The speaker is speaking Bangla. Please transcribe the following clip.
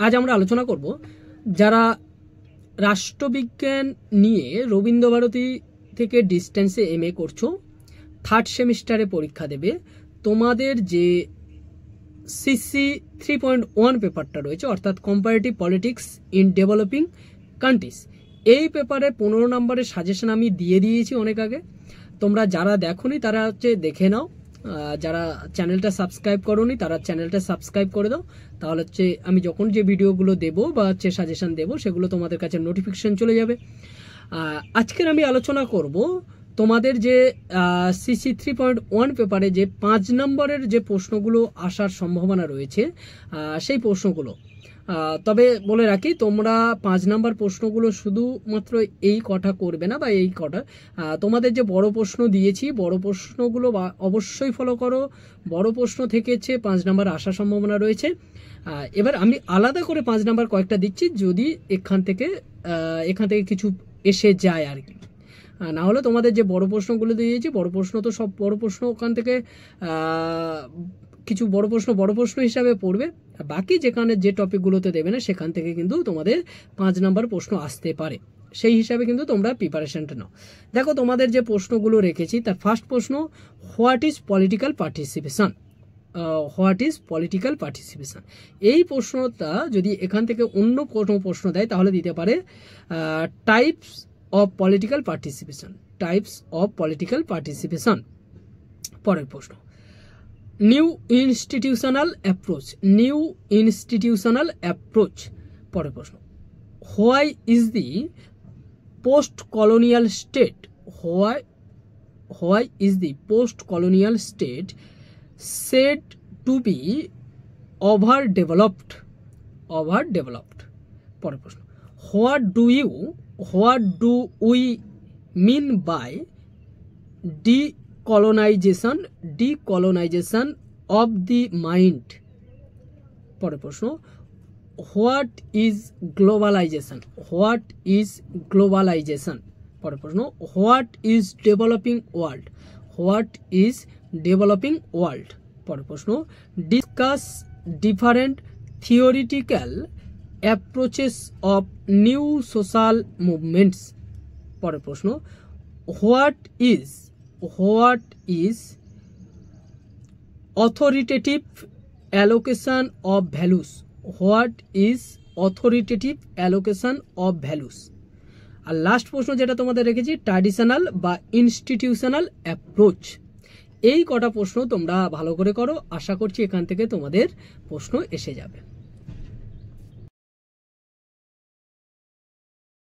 আজ আমরা আলোচনা করব যারা রাষ্ট্রবিজ্ঞান নিয়ে রবীন্দ্রভারতী থেকে ডিস্টেন্সে এমএ করছো, থার্ড সেমিস্টারে পরীক্ষা দেবে, তোমাদের যে সিসি 3.1 পেপারটা রয়েছে অর্থাৎ comparative politics in developing countries, এই পেপারে 15 নম্বরের সাজেশন আমি দিয়ে দিয়েছি অনেক আগে। তোমরা যারা দেখোনি তারা দেখে নাও, যারা চ্যানেলটা সাবস্ক্রাইব করোনি তারা চ্যানেলটা সাবস্ক্রাইব করে দাও, তাহলে আমি যখন যে ভিডিওগুলো দেবো বা সাজেশন দেবো সেগুলো তোমাদের কাছে নোটিফিকেশন চলে যাবে। আজকের আমি আলোচনা করব তোমাদের যে সিসি 3.1 পেপারে যে 5 নম্বরের যে প্রশ্নগুলো আসার সম্ভাবনা রয়েছে সেই প্রশ্নগুলো। তবে বলে রাখি, তোমরা 5 নম্বর প্রশ্নগুলো শুধুমাত্র এই কটা করবে না বা এই কটা, তোমাদের যে বড় প্রশ্ন দিয়েছি বড় প্রশ্নগুলো অবশ্যই ফলো করো। বড় প্রশ্ন থেকে 5 নম্বর আসার সম্ভাবনা রয়েছে। এবার আমি আলাদা করে 5 নম্বর কয়েকটা দিচ্ছি, যদি এখান থেকে কিছু এসে যায় আর কি। না হলে তোমাদের যে বড় প্রশ্নগুলো দিয়েছি বড় প্রশ্ন তো সব বড় প্রশ্ন ওখান থেকে কিছু বড় প্রশ্ন হিসাবে পড়বে, বাকি যেখানে যে টপিকগুলোতে দেবে না সেখান থেকে কিন্তু তোমাদের 5 নম্বর প্রশ্ন আসতে পারে। সেই হিসাবে কিন্তু তোমরা প্রিপারেশনটা নাও। দেখো তোমাদের যে প্রশ্নগুলো রেখেছি তার ফার্স্ট প্রশ্ন, what is political participation. What is political participation, এই প্রশ্নটা যদি এখান থেকে অন্য কোনো প্রশ্ন দেয় তাহলে দিতে পারে types of political participation. Types of political participation. পরের প্রশ্ন, new institutional approach. New institutional approach. পরের প্রশ্ন, why is the post colonial state. Why is the post colonial state said to be overdeveloped. পরের প্রশ্ন, what do we mean by decolonization of the mind? পরের প্রশ্ন, what is globalization? পরের প্রশ্ন, what is developing world? পরের প্রশ্ন, discuss different theoretical approaches of new social movements. পরের প্রশ্ন, what is authoritative allocation of values. আর লাস্ট প্রশ্ন যেটা তোমাদের রেখেছি, ট্র্যাডিশনাল বা ইনস্টিটিউশনাল অ্যাপ্রোচ। এই কটা প্রশ্ন তোমরা ভালো করে করো, আশা করছি এখান থেকে তোমাদের প্রশ্ন এসে যাবে।